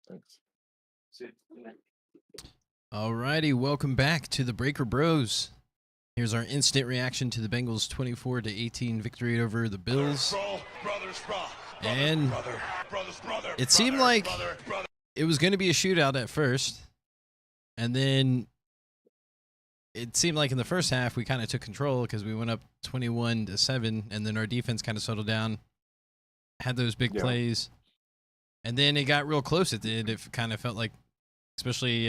Thanks. Alrighty, welcome back to the Breaker Bros. Here's our instant reaction to the Bengals' 24-18 victory over the Bills. And it seemed like it was going to be a shootout at first, and then it seemed like in the first half we kind of took control because we went up 21-7, and then our defense kind of settled down, had those big plays, and then it got real close at the end. It kind of felt like, especially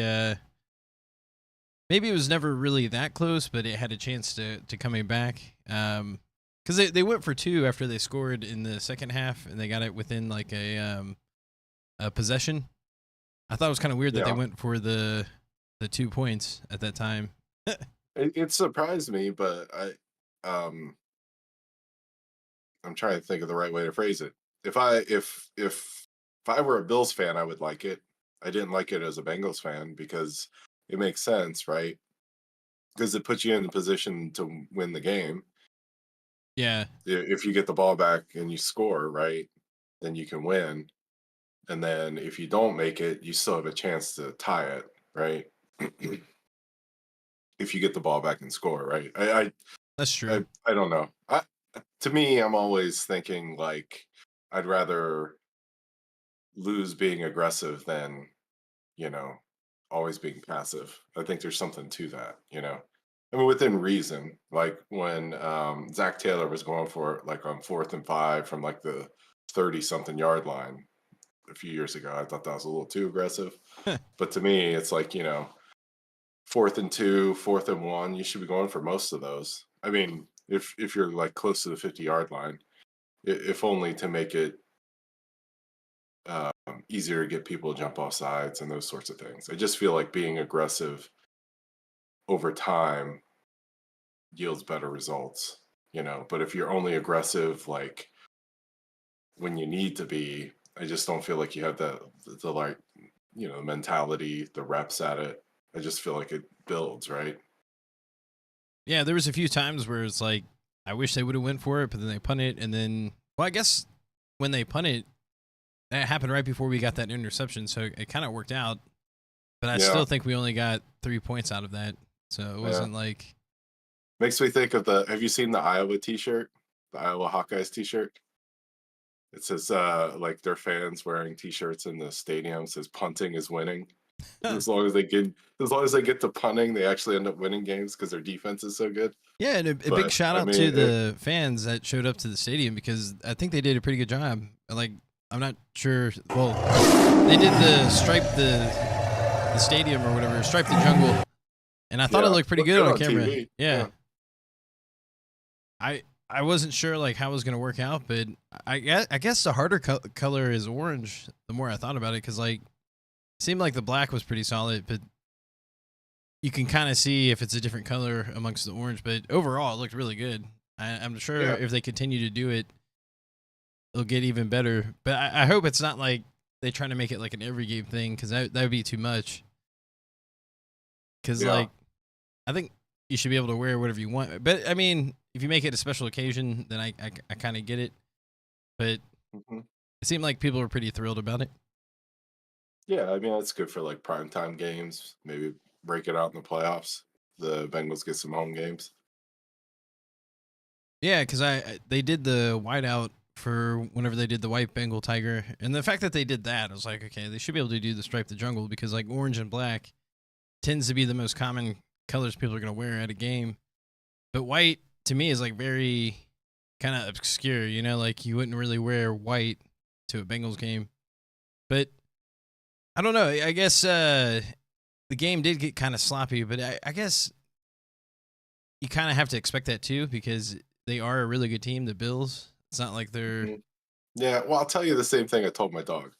maybe it was never really that close, but it had a chance to coming back. Because they went for two after they scored in the second half, and they got it within like a possession. I thought it was kind of weird that they went for the 2 points at that time. It surprised me, but I'm trying to think of the right way to phrase it. If I were a Bills fan, I would like it. I didn't like it as a Bengals fan because it makes sense, right? Because it puts you in the position to win the game. Yeah. If you get the ball back and you score, right, then you can win. And then if you don't make it, you still have a chance to tie it, right? If you get the ball back and score, right? That's true. I don't know. To me, I'm always thinking like I'd rather lose being aggressive than, always being passive. I think there's something to that, I mean, within reason. Like when Zach Taylor was going for it, like on 4th and 5 from like the 30-something yard line a few years ago, I thought that was a little too aggressive. But to me, it's like, 4th and 2, 4th and 1, you should be going for most of those. I mean, if you're like close to the 50-yard line, if only to make it easier to get people to jump off sides and those sorts of things. I just feel like being aggressive over time yields better results, But if you're only aggressive like when you need to be, I just don't feel like you have the like, mentality, the reps at it. I just feel like it builds, right? Yeah, there was a few times where it's like, I wish they would have went for it, but then they punted, and then, well, I guess when they punted, that happened right before we got that interception, so it kind of worked out. But I still think we only got 3 points out of that, so it wasn't like. Makes me think of have you seen the Iowa t-shirt? The Iowa Hawkeyes t-shirt? It says like their fans wearing t-shirts in the stadium says punting is winning. As long as they get to punting, they actually end up winning games because their defense is so good. Yeah, and a big shout out to the fans that showed up to the stadium because I think they did a pretty good job. Like, I'm not sure. Well, they did the stripe the stadium or whatever, stripe the jungle, and I thought it looked pretty good on camera. TV. Yeah. I wasn't sure like how it was gonna work out, but I guess the harder color is orange. The more I thought about it, because like it seemed like the black was pretty solid, but you can kind of see if it's a different color amongst the orange. But overall, it looked really good. I'm sure if they continue to do it, it'll get even better. But I hope it's not like they try to make it like an every game thing, because that would be too much. Because like, I think you should be able to wear whatever you want. But I mean, if you make it a special occasion, then I kind of get it. But it seemed like people were pretty thrilled about it. Yeah, I mean, that's good for like primetime games. Maybe break it out in the playoffs. The Bengals get some home games. Yeah, because they did the whiteout for whenever they did the white Bengal tiger, and the fact that they did that, I was like, okay, they should be able to do the stripe the jungle, because like orange and black tends to be the most common colors people are going to wear at a game. But white to me is like very kind of obscure, like you wouldn't really wear white to a Bengals game. But I don't know. I guess the game did get kind of sloppy, but I guess you kind of have to expect that too, because they are a really good team, the Bills. It's not like they're. Yeah, well, I'll tell you the same thing I told my dog.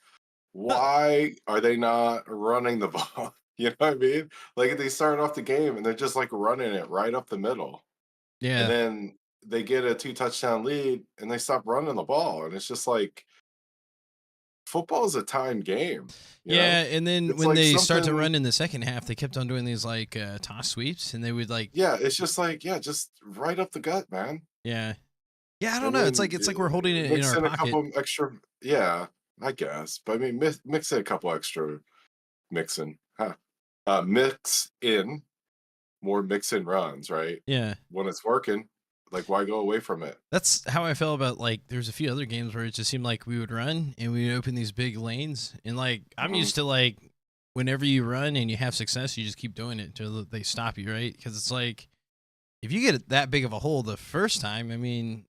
Why are they not running the ball? You know what I mean? Like they start off the game and they're just like running it right up the middle. Yeah. And then they get a 2-touchdown lead and they stop running the ball. And it's just like, football is a timed game. Yeah, and then it's when like they start to run in the second half, they kept on doing these like toss sweeps, and they would like. Yeah, it's just like, just right up the gut, man. Yeah. Yeah, I don't know. It's like we're holding it in our pocket. A couple extra, I guess, but I mean, mix in a couple extra mixing, huh? Mix in more mix in runs, right? Yeah. When it's working, like why go away from it? That's how I felt about like there's a few other games where it just seemed like we would run and we would open these big lanes and like I'm Hmm. used to like whenever you run and you have success you just keep doing it until they stop you, right? Because it's like if you get that big of a hole the first time, I mean,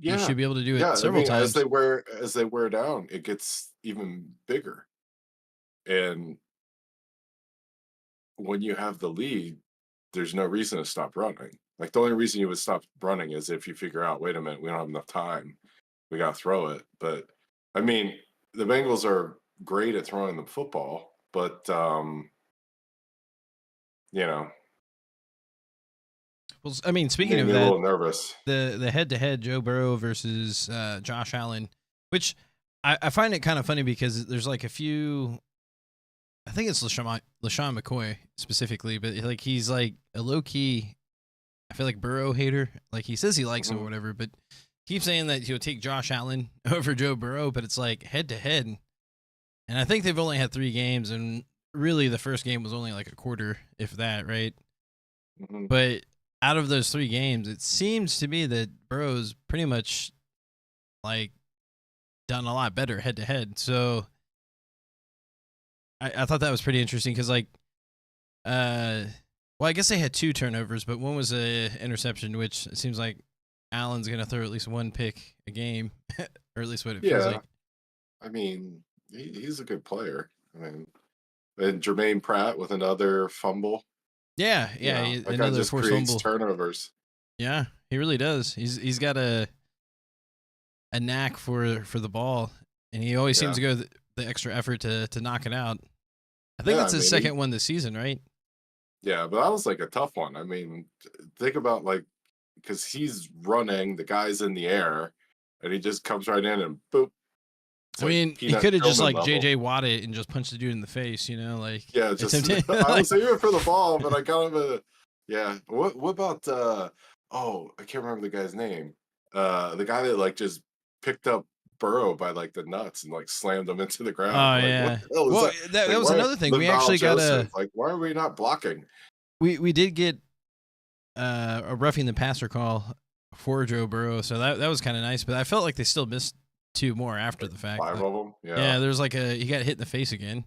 you Yeah, should be able to do it yeah. I several mean, times. as they wear down, it gets even bigger. And when you have the lead, there's no reason to stop running. Like the only reason you would stop running is if you figure out, wait a minute, we don't have enough time. We got to throw it. But I mean, the Bengals are great at throwing the football, but you know, Well, I mean, speaking made of me a that, little nervous. the head to head Joe Burrow versus Josh Allen, which I find it kind of funny because there's like a few. I think it's LaShawn McCoy specifically, but like he's like a low key. I feel like Burrow hater. Like he says he likes him or Mhm. whatever, but keeps saying that he'll take Josh Allen over Joe Burrow. But it's like head to head, and I think they've only had 3 games, and really the first game was only like a quarter, if that, right? Mhm. But out of those 3 games, it seems to me that Burrow's pretty much like done a lot better head to head. So I thought that was pretty interesting because like uh well I guess they had 2 turnovers, but one was a interception, which it seems like Allen's gonna throw at least 1 pick a game, or at least what it feels Yeah, like. I mean, he's a good player. I mean, and Jermaine Pratt with another fumble. Yeah, You yeah, know, that guy another just forced creates fumble. turnovers. Yeah, he really does. He's got a knack for the ball, and he always seems Yeah, to go the extra effort to knock it out. I think yeah. that's I his mean, second one this season, right? yeah, but that was like a tough one. I mean, think about like because he's running, the guy's in the air, and he just comes right in and boop. It's I like mean, he peanut could have just Tillman like level. JJ Watt it and just punched the dude in the face, like Yeah, just attempting I like was aiming for the ball, but I kind of yeah. What about oh, I can't remember the guy's name. The guy that like just picked up Burrow by like the nuts and like slammed him into the ground. oh Like what yeah. the hell is Well, that? that Like was why another thing. We Laval actually got Joseph? a Like why are we not blocking? we did get a roughing the passer call for Joe Burrow, so that was kind of nice. But I felt like they still missed 2 more after Like the fact. five Like, of them? Yeah, yeah, there's like he got hit in the face again,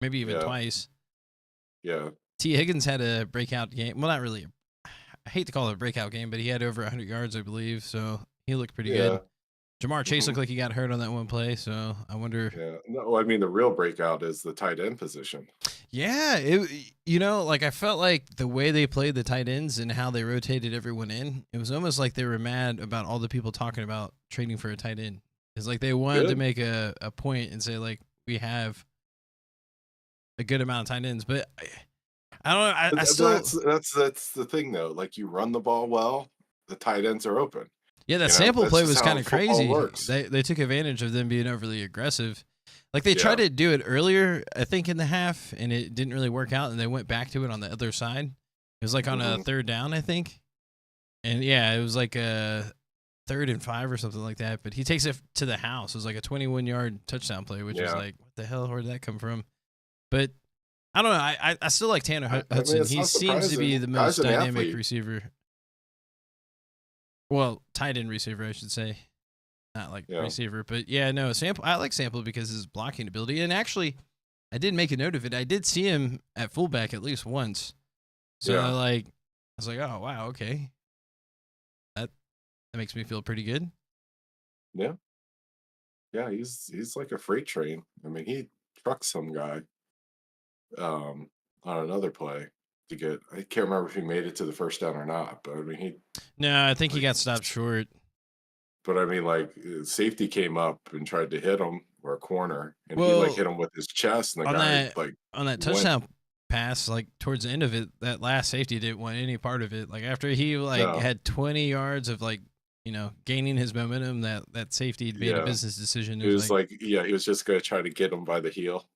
maybe even yeah, twice. yeah, T Higgins had a breakout game. Well, not really. I hate to call it a breakout game, but he had over 100 yards, I believe. So he looked pretty good. yeah. Jamar Chase Hmm. looked like he got hurt on that one play, so I wonder. Yeah. No, I mean the real breakout is the tight end position. Yeah, like I felt like the way they played the tight ends and how they rotated everyone in, it was almost like they were mad about all the people talking about trading for a tight end. It's like they wanted to Good. make a point and say like we have a good amount of tight ends, but I don't know. I But still that's the thing though. Like you run the ball well, the tight ends are open. yeah, that You know, sample that's play just was how kind of football crazy. works. They took advantage of them being overly aggressive. Like they tried Yeah. to do it earlier, I think in the half, and it didn't really work out, and they went back to it on the other side. It was like on a Hmm. third down, I think. And yeah, it was like a 3rd and 5 or something like that. But he takes it to the house. It was like a 21-yard touchdown play, which was Yeah. like, what the hell? Where did that come from? But I don't know. I still like Tanner I mean, Hudson. it's He not seems to be surprising. the Guy's most an dynamic athlete. receiver. Well, tight end receiver, I should say, not like Yeah. receiver. But yeah, no, Sample. I like Sample because of his blocking ability. And actually, I did make a note of it. I did see him at fullback at least once. So Yeah. like, I was like, oh wow, okay, that that makes me feel pretty good. Yeah. Yeah. He's like a freight train. I mean, he trucked some guy um on another play to get I can't remember if he made it to the first down or not, but I mean he No, I think he like got stopped short. but I mean like safety came up and tried to hit him or a corner and he like Well, hit him with his chest and the on guy that like on that went touchdown pass, like towards the end of it, that last safety didn't want any part of it. Like after he like no. had 20 yards of like gaining his momentum, that safety made a Yeah. business decision. It He was was like, like yeah, he was just gonna try to get him by the heel.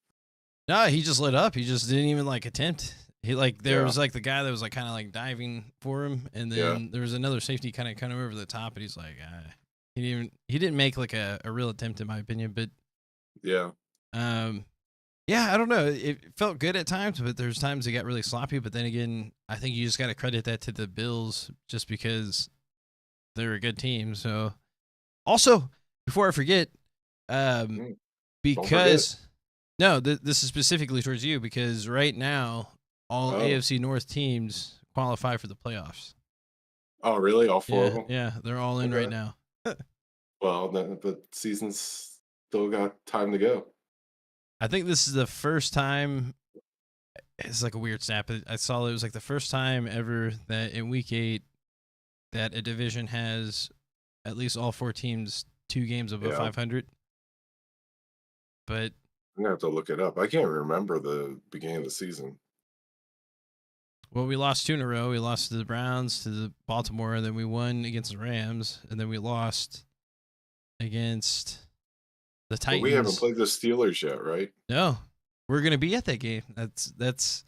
no, he just lit up. He just didn't even like attempt. He like there Yeah. was like the guy that was like kind of like diving for him, and Yeah. then there was another safety kind of coming over the top, and he's like, he didn't make like a real attempt in my opinion, but Yeah. Um, yeah, I don't know. It felt good at times, but there's times it got really sloppy. But then again, I think you just got to credit that to the Bills just because they're a good team. So also, before I forget, um, Mm, don't forget. because no, this is specifically towards you because right now all Oh. AFC North teams qualify for the playoffs. Oh, really? All 4 of Yeah, them? yeah, they're all in right Okay. now. Well, the season's still got time to go. I think this is the first time. It's like a weird snap. I saw it was like the first time ever that in week 8 that a division has at least all 4 teams 2 games above Yeah. 500. But I'm gonna have to look it up. I can't remember the beginning of the season. well, we lost 2 in a row. We lost to the Browns, to the Baltimore, and then we won against the Rams, and then we lost against the But we haven't Titans. played the Steelers yet, right? No, we're gonna be at that game. That's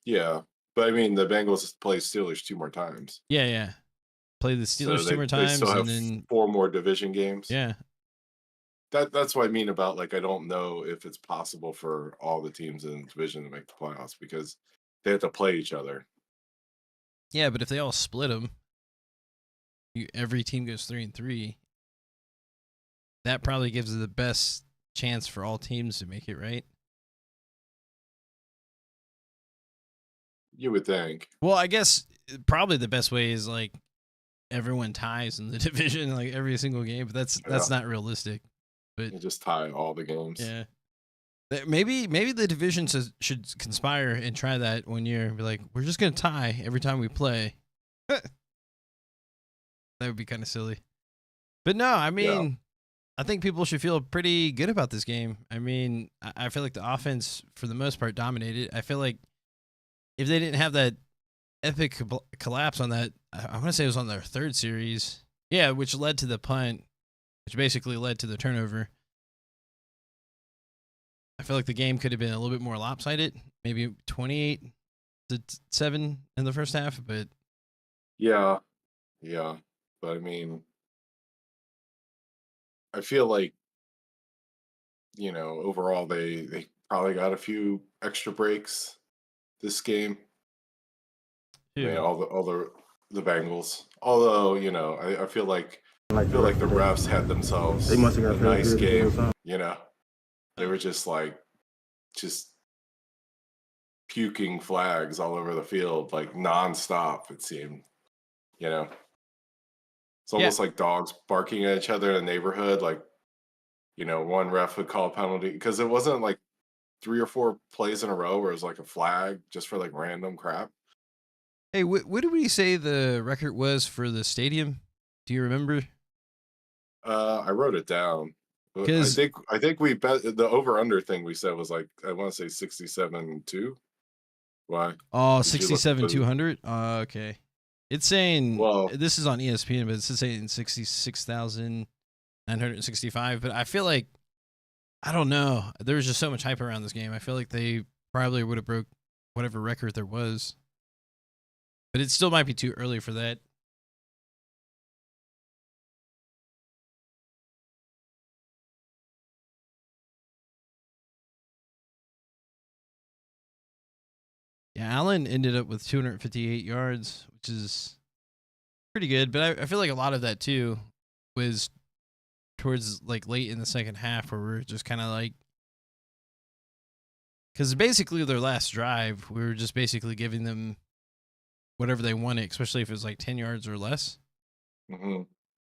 Yeah. But I mean, the Bengals play Steelers 2 more times. yeah, yeah. Play the So Steelers two they more they still times, and have then 4 more division games. yeah, That's what I mean about, like, I don't know if it's possible for all the teams in the division to make the playoffs because they have to play each other. yeah. But if they all split them, every team goes 3-3. That probably gives the best chance for all teams to make it, right? You would think. Well, I guess probably the best way is like everyone ties in the division, like every single game. But that's Yeah. not realistic. But You just tie all the games. yeah, maybe the divisions should conspire and try that one year. And be like, we're just gonna tie every time we play. That would be kind of silly. But no, I Yeah. mean, I think people should feel pretty good about this game. I mean, I feel like the offense for the most part dominated. I feel like if they didn't have that epic collapse on that, I want to say it was on their third series. Yeah, which led to the punt, which basically led to the turnover. I feel like the game could have been a little bit more lopsided, maybe 28-7 in the first half. But Yeah. Yeah. But I mean, I feel like, overall they probably got a few extra breaks this game. I mean, two, all the Bengals. Although, I feel like Like the rest the of the refs had they themselves must have a got paid nice good to do or game, something. They were just puking flags all over the field, like nonstop, it seemed. You know. It's yeah. almost like dogs barking at each other in the neighborhood, like, one ref would call a penalty because it wasn't like 3 or 4 plays in a row where it was like a flag just for like random crap. Hey, what did we say the record was for the stadium? Do you remember? I wrote it down. But I Because think I think we bet the over under thing we said was like I want to say 67-2. Why? oh, Did you look 67 the 200. Okay, it's saying well, this is on ESPN, but it's saying 66,965. But I feel like I don't know. There was just so much hype around this game. I feel like they probably would have broke whatever record there was, but it still might be too early for that. Yeah, Allen ended up with 258 yards, which is pretty good. But I feel like a lot of that too was towards like late in the second half, where we're just kind of like, because basically their last drive, we were just basically giving them whatever they wanted, especially if it was like 10 yards or less. mhm,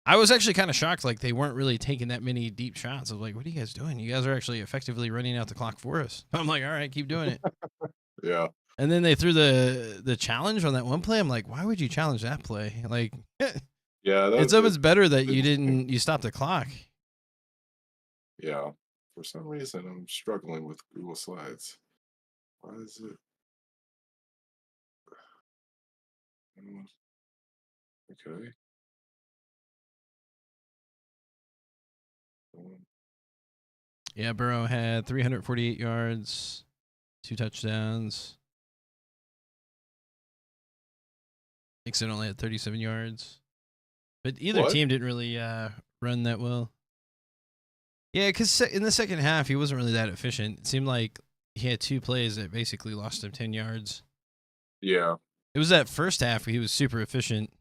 I was actually kind of shocked, like they weren't really taking that many deep shots. I was like, "What are you guys doing? You guys are actually effectively running out the clock for us." I'm like, "All right, keep doing it." yeah, And then they threw the challenge on that one play. I'm like, "Why would you challenge that play? Like, yeah. it's That almost better that it, you stopped the clock." yeah. For some reason, I'm struggling with Google Slides. Why is it? mm, Okay. mm, Yeah, Burrow had 348 yards, 2 touchdowns. Nixon only had 37 yards. But either What? team didn't really run that well. Yeah, because in the second half, he wasn't really that efficient. It seemed like he had 2 plays that basically lost him 10 yards. Yeah. It was that first half he was super efficient.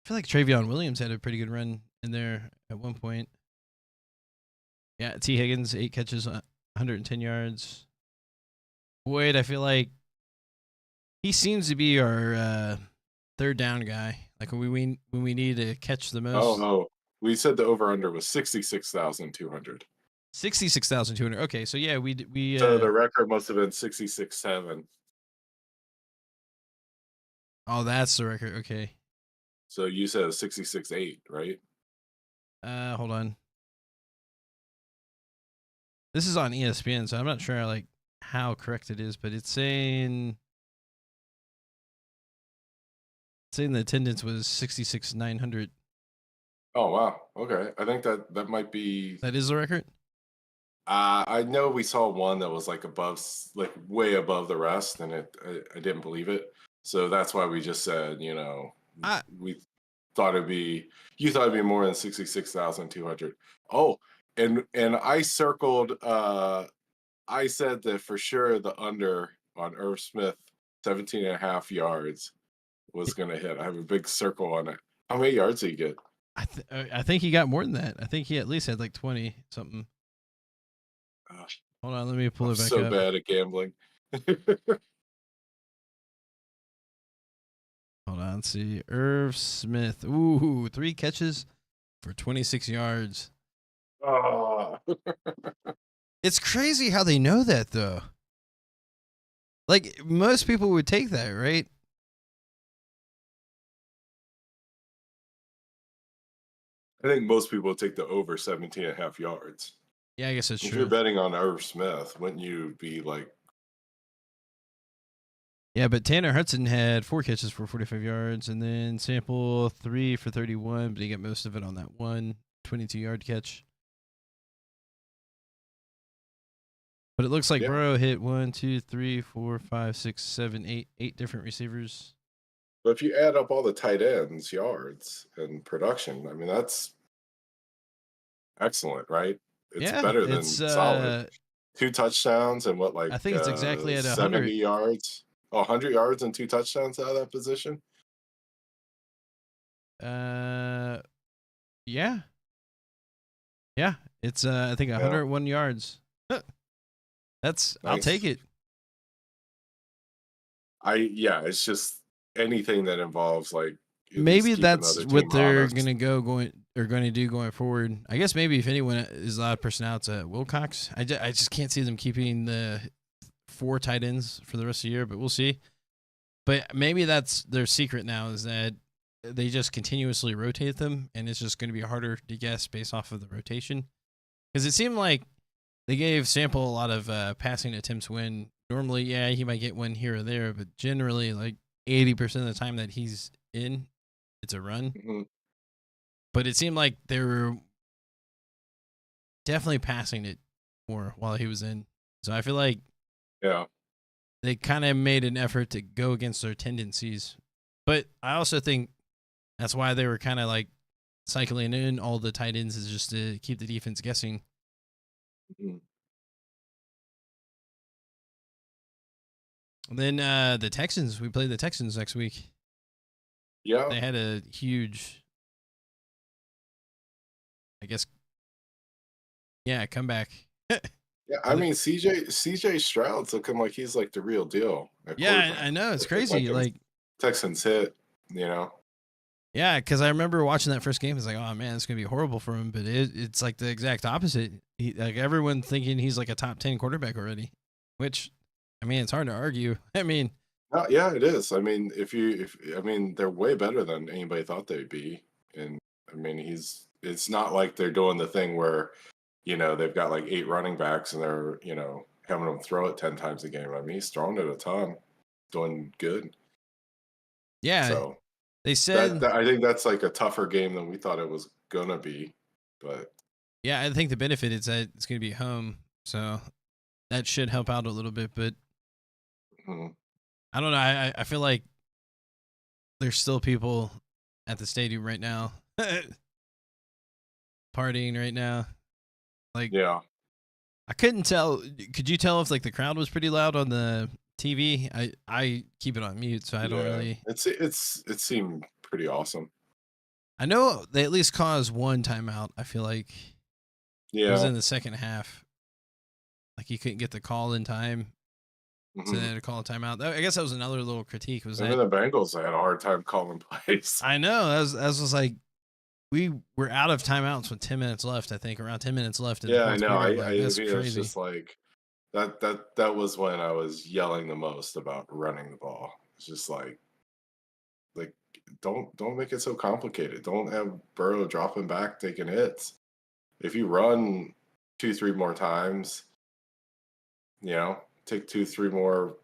I feel like Travion Williams had a pretty good run in there at one point. Yeah, T. Higgins, 8 catches, 110 yards. Boyd, I feel like he seems to be our third down guy. Like when we need to catch the Oh, most. oh. We said the over under was 66,200. 66,200. Okay, so yeah, we So the record must have been 66.7. oh, that's the record. Okay. So you said 66.8, right? Hold on. This is on ESPN, so I'm not sure like how correct it is, but it's saying the attendance was 66,900. Oh wow. Okay. I think that might be. That is the record. I know we saw one that was like above, like way above the rest, and I didn't believe it. So that's why we just said, I we thought it'd be, you thought it'd be more than 66,200. Oh, and I circled. I said that for sure the under on Irv Smith, 17 and a half yards was going to hit. I have a big circle on it. How many yards did he get? I think he got more than that. I think he at least had like 20 something. Gosh, Hold on, let me pull I'm it back so up. bad at gambling. Hold on, let's see. Irv Smith. Ooh, 3 catches for 26 yards. Oh. It's crazy how they know that though. Like most people would take that, right? I think most people take the over 17 and a half yards. Yeah, I guess that's If you're true. betting on Irv Smith, wouldn't you be like, Yeah, but Tanner Hudson had 4 catches for 45 yards, and then Sample 3 for 31, but he got most of it on that one 22-yard catch. But it looks like yeah. Burrow hit 1, 2, 3, 4, 5, 6, 7, 8 different receivers. But if you add up all the tight ends, yards, and production, I mean, that's excellent, right? It's Yeah, better it's than solid. 2 touchdowns and what, like I think it's exactly at 70 100. yards? Oh, 100 yards and 2 touchdowns out of that position? Uh yeah. Yeah, it's I think Yeah, 101 yards. I'll take nice. it. Yeah, it's just anything that involves like at least Maybe keep that's another what team they're honest. gonna going to do going forward. I guess maybe if anyone is allowed personnel, it's Wilcox. I just can't see them keeping the 4 tight ends for the rest of the year, but we'll see. But maybe that's their secret now is that they just continuously rotate them, and it's just going to be harder to guess based off of the rotation. Because it seemed like they gave Sample a lot of passing attempts when normally, yeah, he might get one here or there, but generally, like 80% of the time that he's in, it's a run. Mhm. But it seemed like they were definitely passing it more while he was in. So I feel like Yeah. they kind of made an effort to go against their tendencies. But I also think that's why they were kind of like cycling in all the tight ends is just to keep the defense guessing. Mhm. And then the Texans, we play the Texans next week. Yeah. They had a huge, I guess, yeah, comeback. Yeah. I mean, CJ Stroud's looking like he's like the real deal at Yeah, I quarterback. know it's If the crazy. Like, Texans hit, you know. yeah, because I remember watching that first game. It's like, oh man, it's gonna be horrible for him. But it's like the exact opposite. Like everyone thinking he's like a top 10 quarterback already, which, I mean, it's hard to argue. I mean, No, yeah, it is. I mean, if I mean, they're way better than anybody thought they'd be. And I mean, it's not like they're doing the thing where, they've got like 8 running backs and they're, having them throw it 10 times a game. I mean, he's throwing it a ton, doing good. yeah, So they that, said, that I think that's like a tougher game than we thought it was gonna be. But yeah, I think the benefit is that it's gonna be home, so that should help out a little bit. But mm, I don't know. I feel like there's still people. at the stadium right now, partying right now. Like Yeah. I couldn't tell. Could you tell if like the crowd was pretty loud on the TV? I keep it on mute, so I don't Yeah. really. It seemed pretty awesome. I know they at least caused one timeout. I feel like it was Yeah. in the second half. Like he couldn't get the call in time, so they Hmm. had to call a timeout. I guess that was another little critique. Was Even that the Bengals had a hard time calling plays. I know as was like we were out of timeouts with 10 minutes left. I think around 10 minutes left in the Yeah, I fourth know. quarter. I Like that's mean, it's crazy. just like that was when I was yelling the most about running the ball. It's just like don't make it so complicated. Don't have Burrow dropping back, taking hits. If you run two, three more times, take two, three more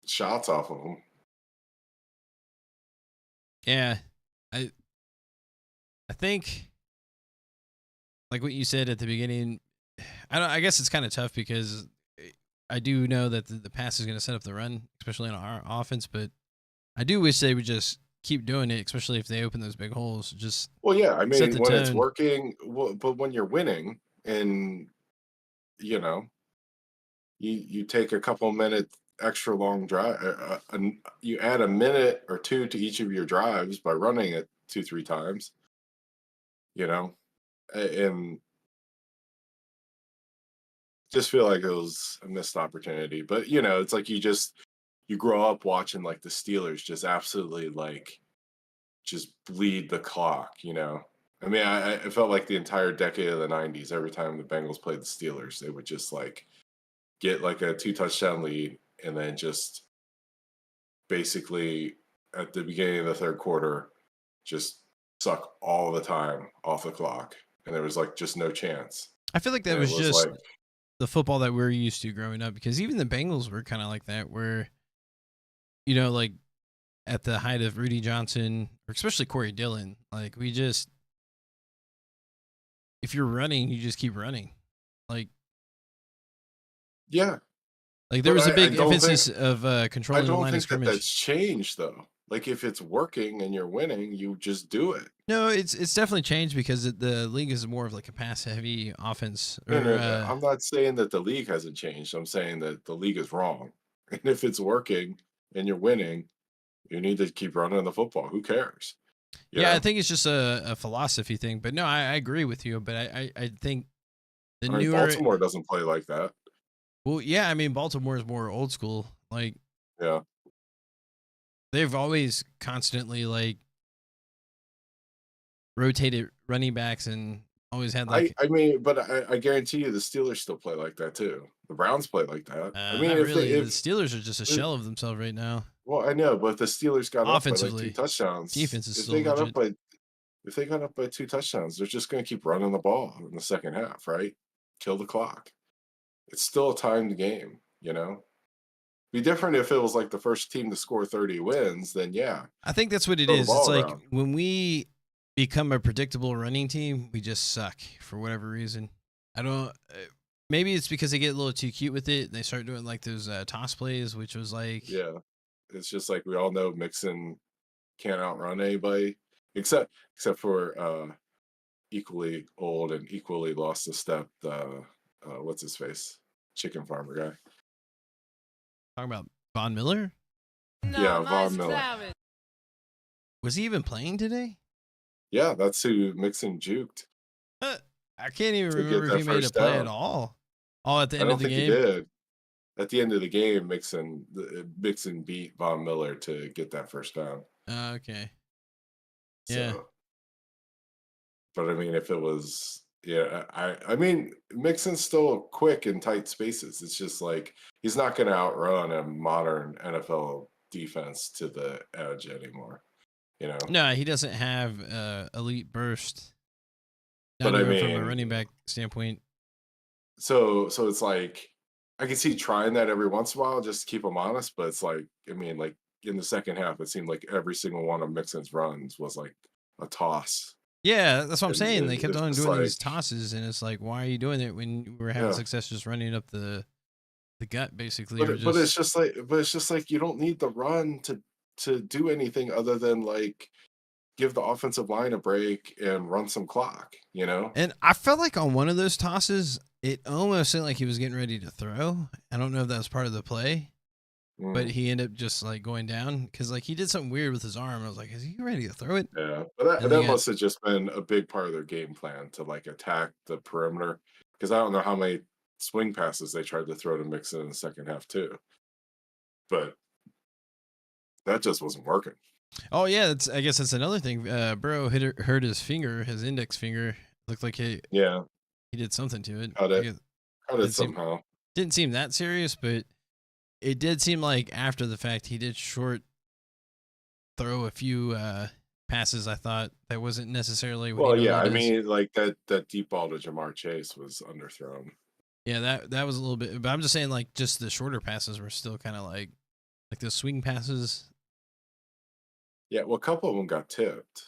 shots off of them. Yeah, I I think like what you said at the beginning. I don't. I guess it's kind of tough because I do know that the pass is going to set up the run, especially on our offense. But I do wish they would just keep doing it, especially if they open those big holes. Just Well, yeah, I set mean, the when it's tone. working, well, but when you're winning and you know you take a couple minutes extra long drive, you add a minute or two to each of your drives by running it two, three times, you know, and just feel like it was a missed opportunity. But it's like you grow up watching like the Steelers just absolutely like just bleed the clock. I mean, I felt like the entire decade of the '90s, every time the Bengals played the Steelers, they would just like get like a two touchdown lead and then just basically at the beginning of the third quarter just suck all the time off the clock, and there was like just no chance. I feel like that And it was was just like, the football that we're used to growing up. Because even the Bengals were kind of like that, where like at the height of Rudy Johnson, or especially Corey Dillon, like we just if you're running, you just keep running. Like yeah, there but was a I big don't think emphasis of I controlling the don't line of think that that's scrimmage. changed though. Like if it's working and you're winning, you just do it. No, it's definitely changed because the league is more of like a pass heavy offense. No, Or no, no. I'm not saying that the league hasn't changed. I'm saying that the league is wrong. And if it's working and you're winning, you need to keep running the football. Who cares? You yeah, I know? think it's just a philosophy thing. But no, I agree with you. But I think the I mean, newer, Baltimore doesn't play like that. well, yeah, I mean Baltimore is more old school. Like Yeah. they've always constantly like rotated running backs and always had like I mean, but I guarantee you the Steelers still play like that too. The Browns play like that. I mean, not if they really. The if Steelers are just a uh, shell of themselves right now. well, I know, but if the Steelers got up by like two Offensively, touchdowns, defense is still legit. if they got up by two touchdowns, they're just going to keep running the ball in the second half, right? Kill the clock. It's still a timed game. Be different if it was like the first team to score 30 wins, then yeah, I think that's what it throw the is. It's ball like around. when we become a predictable running team, we just suck for whatever reason. I don't. Maybe it's because they get a little too cute with it. They start doing like those toss plays, which was like, Yeah. It's just like we all know Mixon can't outrun anybody except for equally old and equally lost a step, what's his face? Chicken farmer guy. talking about Von Miller. Yeah, Von Miller. Was he even playing today? Yeah, that's who Mixon juked I can't even to get remember if that he made a first play at down. all. Oh, at the I end of don't the think he game. did. At the end of the game, Mixon beat Von Miller to get that first down. Okay. Yeah. So, but I mean, if it was, yeah, I mean, Mixon's still quick in tight spaces. It's just like he's not going to outrun a modern NFL defense to the edge anymore. You know, No, he doesn't have elite burst. but Not I even from a mean, running back standpoint. so it's like I can see trying that every once in a while just to keep him honest. But it's like, I mean, like in the second half, it seemed like every single one of Mixon's runs was like a toss, Yeah, that's what I'm and saying. They kept it's on just doing these like, tosses, and it's like, why are you doing it when we're having yeah. success just running up the gut, basically, But or it's just just like, you don't need the run to do anything other than like give the offensive line a break and run some clock, you know? And I felt like on one of those tosses, it almost seemed like he was getting ready to throw. I don't know if that was part of the play, but Mm, he ended up just like going down because like he did something weird with his arm. I was like, is he ready to throw it? yeah, but that And then that he got must have just been a big part of their game plan to, like, attack the perimeter, because I don't know how many swing passes they tried to throw to mix in the second half too, but that just wasn't working. oh yeah, that's I guess that's another thing. Burrow hurt his finger, his index finger. Looked like Yeah, he did something to it. cut I it guess cut it didn't seem somehow. didn't seem that serious, but it did seem like after the fact he did short throw a few passes. I thought that wasn't necessarily what he Well, yeah, normally I does. mean, like, that deep ball to Jamar Chase was underthrown. Yeah, that was a little bit, but I'm just saying like just the shorter passes were still kind of like the swing passes. Yeah, well, a couple of them got tipped.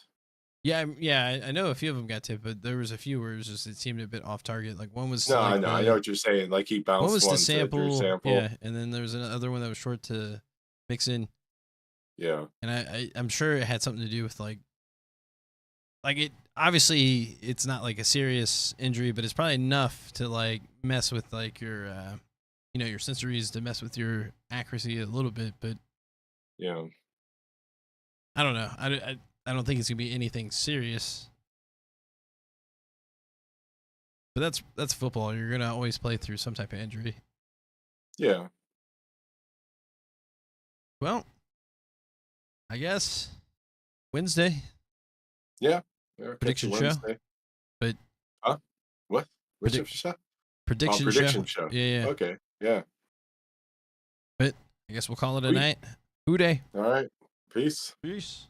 Yeah, yeah, I know a few of them got tipped, but there was a few where it was just it seemed a bit off target. Like one was to No, I like know, I know what you're saying, like, he one bounced was to one to Drew sample, Sample. yeah, and then there was another one that was short to mix in, Yeah. and I'm sure it had something to do with like it obviously it's not like a serious injury, but it's probably enough to like mess with like your your sensories to mess with your accuracy a little bit. But Yeah. I don't know. I don't think it's gonna be anything serious. But that's football. You're gonna always play through some type of injury. Yeah. Well, I guess Wednesday Yeah. Yeah, catch you prediction show, Wednesday. but Huh? What? Which predict show? Oh, prediction show. prediction show. Yeah, yeah. Okay. Yeah. But I guess we'll call it a Sweet. night. Who day? Alright. Peace. Peace.